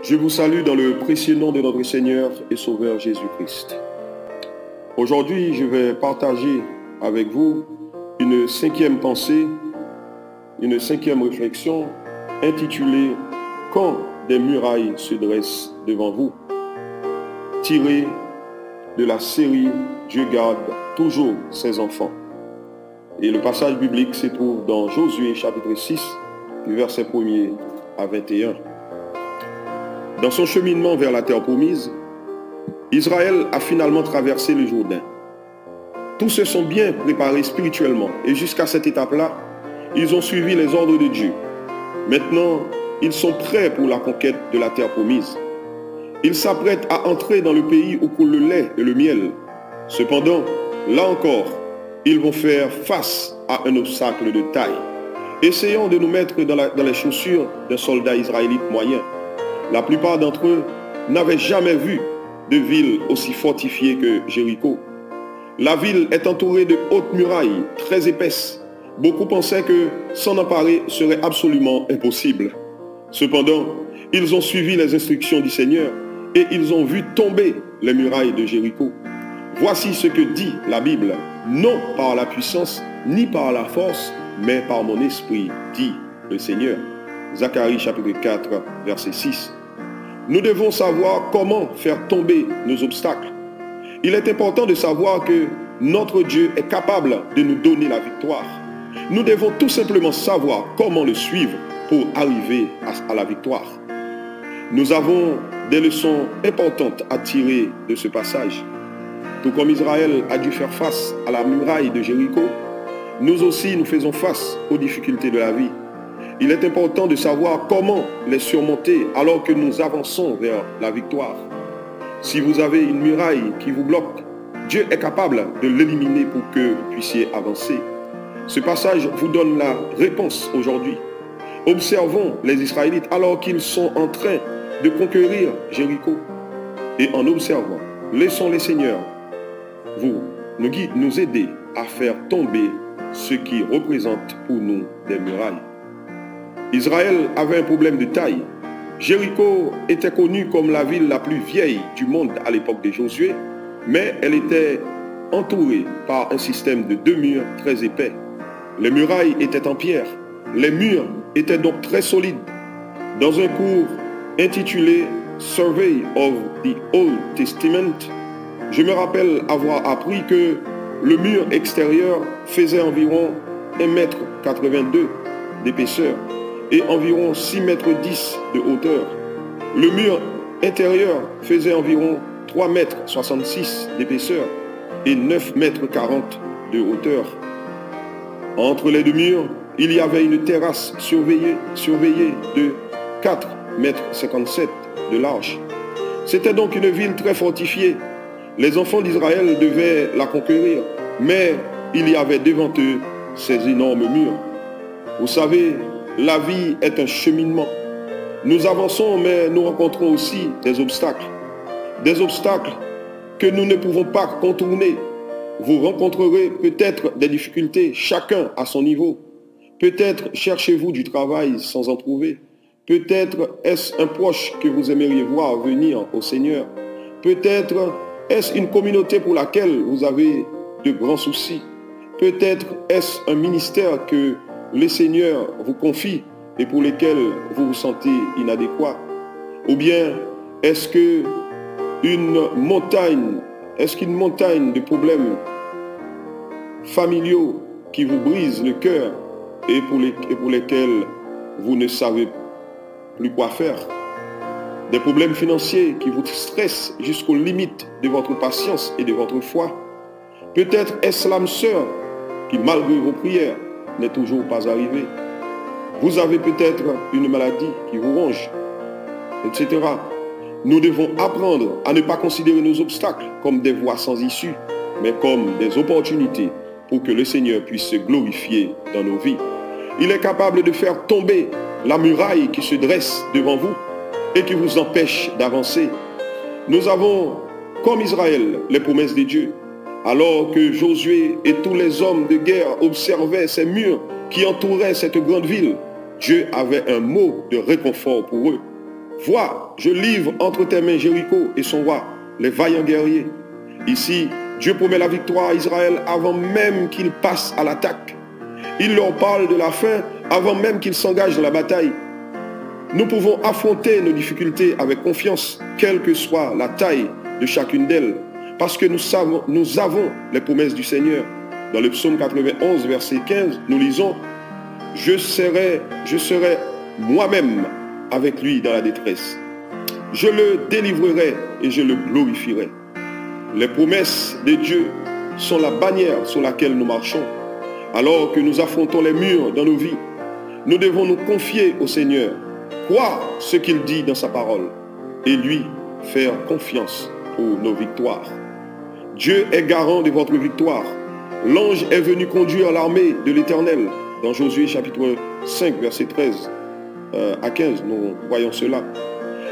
Je vous salue dans le précieux nom de notre Seigneur et Sauveur Jésus-Christ. Aujourd'hui, je vais partager avec vous une cinquième pensée, une cinquième réflexion intitulée « Quand des murailles se dressent devant vous », tirée de la série « Dieu garde toujours ses enfants ». Et le passage biblique se trouve dans Josué chapitre 6, du verset 1er à 21. Dans son cheminement vers la terre promise, Israël a finalement traversé le Jourdain. Tous se sont bien préparés spirituellement et jusqu'à cette étape-là, ils ont suivi les ordres de Dieu. Maintenant, ils sont prêts pour la conquête de la terre promise. Ils s'apprêtent à entrer dans le pays où coule le lait et le miel. Cependant, là encore, ils vont faire face à un obstacle de taille. Essayons de nous mettre dans les chaussures d'un soldat israélite moyen. La plupart d'entre eux n'avaient jamais vu de ville aussi fortifiée que Jéricho. La ville est entourée de hautes murailles très épaisses. Beaucoup pensaient que s'en emparer serait absolument impossible. Cependant, ils ont suivi les instructions du Seigneur et ils ont vu tomber les murailles de Jéricho. Voici ce que dit la Bible. Non par la puissance ni par la force, mais par mon esprit, dit le Seigneur. Zacharie chapitre 4, verset 6. Nous devons savoir comment faire tomber nos obstacles. Il est important de savoir que notre Dieu est capable de nous donner la victoire. Nous devons tout simplement savoir comment le suivre pour arriver à la victoire. Nous avons des leçons importantes à tirer de ce passage. Tout comme Israël a dû faire face à la muraille de Jéricho, nous aussi nous faisons face aux difficultés de la vie. Il est important de savoir comment les surmonter alors que nous avançons vers la victoire. Si vous avez une muraille qui vous bloque, Dieu est capable de l'éliminer pour que vous puissiez avancer. Ce passage vous donne la réponse aujourd'hui. Observons les Israélites alors qu'ils sont en train de conquérir Jéricho. Et en observant, laissons les seigneurs nous aider à faire tomber ce qui représente pour nous des murailles. Israël avait un problème de taille. Jéricho était connue comme la ville la plus vieille du monde à l'époque de Josué, mais elle était entourée par un système de 2 murs très épais. Les murailles étaient en pierre. Les murs étaient donc très solides. Dans un cours intitulé Survey of the Old Testament, je me rappelle avoir appris que le mur extérieur faisait environ 1,82 m d'épaisseur et environ 6,10 m de hauteur. Le mur intérieur faisait environ 3,66 m d'épaisseur et 9,40 m de hauteur. Entre les deux murs, il y avait une terrasse surveillée de 4,57 m de large. C'était donc une ville très fortifiée. Les enfants d'Israël devaient la conquérir, mais il y avait devant eux ces énormes murs. Vous savez, la vie est un cheminement. Nous avançons, mais nous rencontrons aussi des obstacles. Des obstacles que nous ne pouvons pas contourner. Vous rencontrerez peut-être des difficultés, chacun à son niveau. Peut-être cherchez-vous du travail sans en trouver. Peut-être est-ce un proche que vous aimeriez voir venir au Seigneur. Peut-être est-ce une communauté pour laquelle vous avez de grands soucis. Peut-être est-ce un ministère que le Seigneur vous confie et pour lesquels vous vous sentez inadéquat. Ou bien est-ce qu'une montagne de problèmes familiaux qui vous brisent le cœur et pour lesquels vous ne savez plus quoi faire. Des problèmes financiers qui vous stressent jusqu'aux limites de votre patience et de votre foi. Peut-être est-ce l'âme sœur qui, malgré vos prières, n'est toujours pas arrivée. Vous avez peut-être une maladie qui vous ronge, etc. Nous devons apprendre à ne pas considérer nos obstacles comme des voies sans issue, mais comme des opportunités pour que le Seigneur puisse se glorifier dans nos vies. Il est capable de faire tomber la muraille qui se dresse devant vous et qui vous empêche d'avancer. Nous avons, comme Israël, les promesses de Dieu. Alors que Josué et tous les hommes de guerre observaient ces murs qui entouraient cette grande ville, Dieu avait un mot de réconfort pour eux. Vois, je livre entre tes mains Jéricho et son roi, les vaillants guerriers. » Ici, Dieu promet la victoire à Israël avant même qu'il passe à l'attaque. Il leur parle de la fin avant même qu'ils s'engagent dans la bataille. Nous pouvons affronter nos difficultés avec confiance, quelle que soit la taille de chacune d'elles, parce que nous avons les promesses du Seigneur. Dans le psaume 91, verset 15, nous lisons « Je serai moi-même avec lui dans la détresse. Je le délivrerai et je le glorifierai. » Les promesses de Dieu sont la bannière sur laquelle nous marchons. Alors que nous affrontons les murs dans nos vies, nous devons nous confier au Seigneur, croire ce qu'il dit dans sa parole et lui faire confiance pour nos victoires. Dieu est garant de votre victoire. L'ange est venu conduire l'armée de l'Éternel. Dans Josué chapitre 5, verset 13 à 15, nous voyons cela.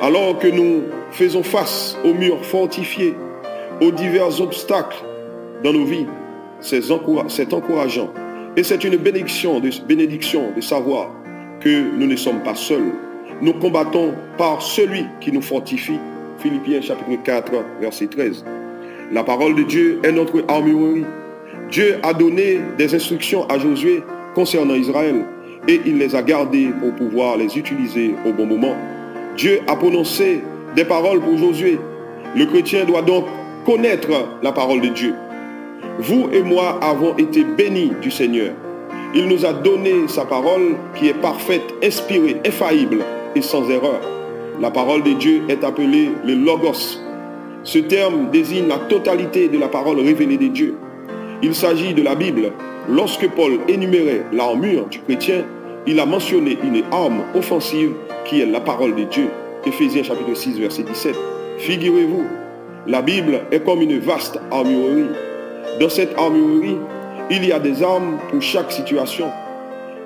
Alors que nous faisons face aux murs fortifiés, aux divers obstacles dans nos vies, c'est encourageant. Et c'est une bénédiction de savoir que nous ne sommes pas seuls. Nous combattons par celui qui nous fortifie. Philippiens chapitre 4, verset 13. La parole de Dieu est notre armurerie. Dieu a donné des instructions à Josué concernant Israël et il les a gardées pour pouvoir les utiliser au bon moment. Dieu a prononcé des paroles pour Josué. Le chrétien doit donc connaître la parole de Dieu. Vous et moi avons été bénis du Seigneur. Il nous a donné sa parole qui est parfaite, inspirée, infaillible et sans erreur. La parole de Dieu est appelée le Logos. Ce terme désigne la totalité de la parole révélée de Dieu. Il s'agit de la Bible. Lorsque Paul énumérait l'armure du chrétien, il a mentionné une arme offensive qui est la parole de Dieu. Éphésiens chapitre 6, verset 17. Figurez-vous, la Bible est comme une vaste armurerie. Dans cette armurerie, il y a des armes pour chaque situation.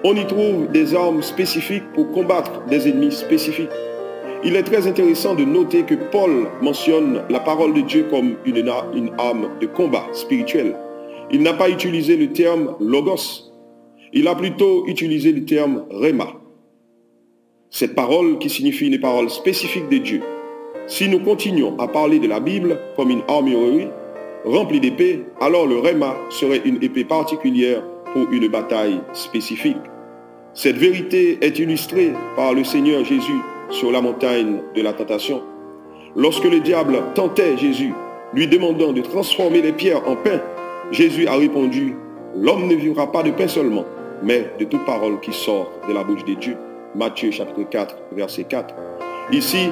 On y trouve des armes spécifiques pour combattre des ennemis spécifiques. Il est très intéressant de noter que Paul mentionne la parole de Dieu comme une arme de combat spirituel. Il n'a pas utilisé le terme logos. Il a plutôt utilisé le terme rhéma. Cette parole qui signifie une parole spécifique de Dieu. Si nous continuons à parler de la Bible comme une armurerie remplie d'épées, alors le rhéma serait une épée particulière pour une bataille spécifique. Cette vérité est illustrée par le Seigneur Jésus sur la montagne de la tentation. Lorsque le diable tentait Jésus, lui demandant de transformer les pierres en pain, Jésus a répondu, « L'homme ne vivra pas de pain seulement, mais de toute parole qui sort de la bouche de Dieu. » Matthieu chapitre 4, verset 4. Ici,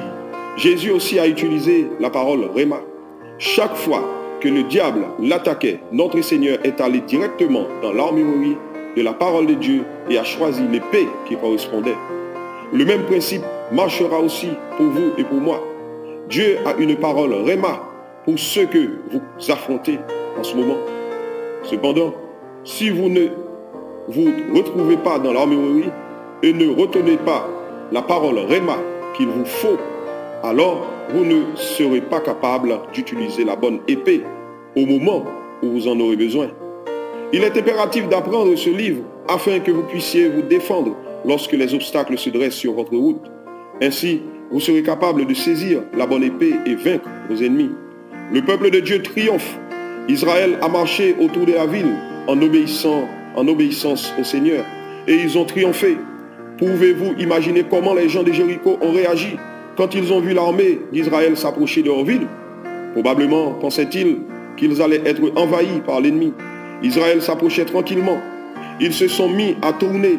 Jésus aussi a utilisé la parole rhéma. Chaque fois que le diable l'attaquait, notre Seigneur est allé directement dans l'armurerie de la parole de Dieu et a choisi l'épée qui correspondait. Le même principe marchera aussi pour vous et pour moi. Dieu a une parole rhéma pour ceux que vous affrontez en ce moment. Cependant, si vous ne vous retrouvez pas dans l'armurerie et ne retenez pas la parole rhéma qu'il vous faut, alors vous ne serez pas capable d'utiliser la bonne épée au moment où vous en aurez besoin. Il est impératif d'apprendre ce livre afin que vous puissiez vous défendre lorsque les obstacles se dressent sur votre route. Ainsi, vous serez capable de saisir la bonne épée et vaincre vos ennemis. Le peuple de Dieu triomphe. Israël a marché autour de la ville en obéissance au Seigneur et ils ont triomphé. Pouvez-vous imaginer comment les gens de Jéricho ont réagi quand ils ont vu l'armée d'Israël s'approcher de leur ville? Probablement pensaient-ils qu'ils allaient être envahis par l'ennemi. Israël s'approchait tranquillement. Ils se sont mis à tourner.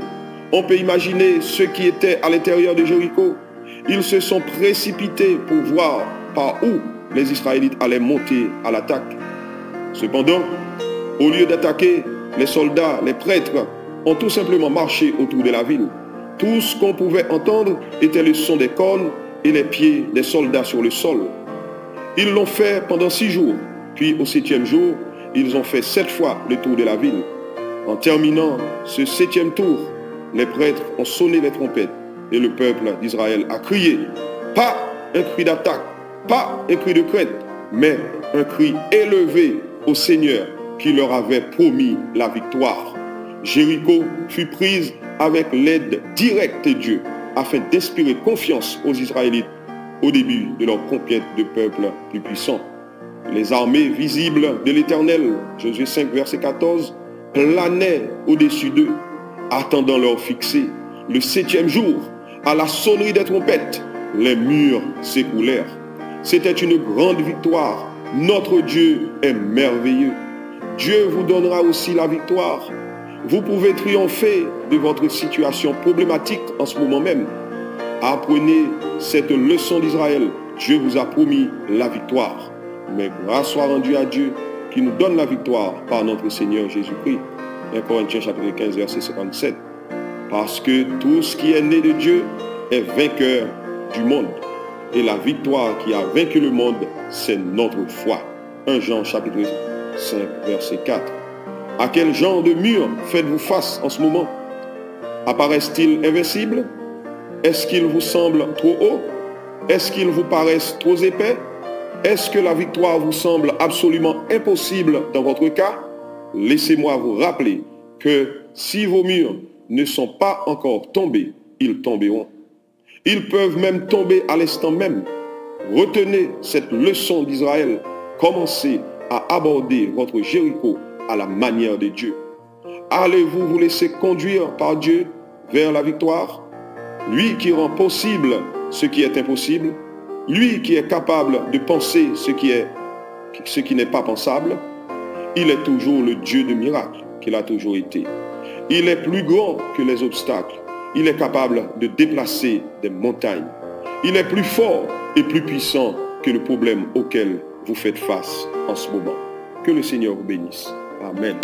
On peut imaginer ceux qui étaient à l'intérieur de Jéricho. Ils se sont précipités pour voir par où les Israélites allaient monter à l'attaque. Cependant, au lieu d'attaquer, les soldats, les prêtres ont tout simplement marché autour de la ville. Tout ce qu'on pouvait entendre était le son des cornes et les pieds des soldats sur le sol. Ils l'ont fait pendant 6 jours, puis au 7e jour, ils ont fait 7 fois le tour de la ville. En terminant ce 7e tour, les prêtres ont sonné les trompettes et le peuple d'Israël a crié. Pas un cri d'attaque, pas un cri de crainte, mais un cri élevé au Seigneur qui leur avait promis la victoire. Jéricho fut prise avec l'aide directe de Dieu afin d'inspirer confiance aux Israélites au début de leur conquête de peuples plus puissants. Les armées visibles de l'Éternel, Josué 5, verset 14, planaient au-dessus d'eux, attendant leur fixé. Le 7e jour, à la sonnerie des trompettes, les murs s'écoulèrent. C'était une grande victoire. Notre Dieu est merveilleux. Dieu vous donnera aussi la victoire. Vous pouvez triompher de votre situation problématique en ce moment même. Apprenez cette leçon d'Israël. Dieu vous a promis la victoire. Mais grâce soit rendue à Dieu qui nous donne la victoire par notre Seigneur Jésus-Christ. 1 Corinthiens chapitre 15, verset 57. Parce que tout ce qui est né de Dieu est vainqueur du monde. Et la victoire qui a vaincu le monde, c'est notre foi. 1 Jean chapitre 5, verset 4. À quel genre de mur faites-vous face en ce moment? Apparaissent-ils invincibles? Est-ce qu'ils vous semblent trop hauts? Est-ce qu'ils vous paraissent trop épais? Est-ce que la victoire vous semble absolument impossible dans votre cas? Laissez-moi vous rappeler que si vos murs ne sont pas encore tombés, ils tomberont. Ils peuvent même tomber à l'instant même. Retenez cette leçon d'Israël. Commencez à aborder votre Jéricho à la manière de Dieu. Allez-vous vous laisser conduire par Dieu vers la victoire? Lui qui rend possible ce qui est impossible, lui qui est capable de penser ce qui n'est pas pensable, il est toujours le Dieu de miracles qu'il a toujours été. Il est plus grand que les obstacles. Il est capable de déplacer des montagnes. Il est plus fort et plus puissant que le problème auquel vous faites face en ce moment. Que le Seigneur vous bénisse. Amen.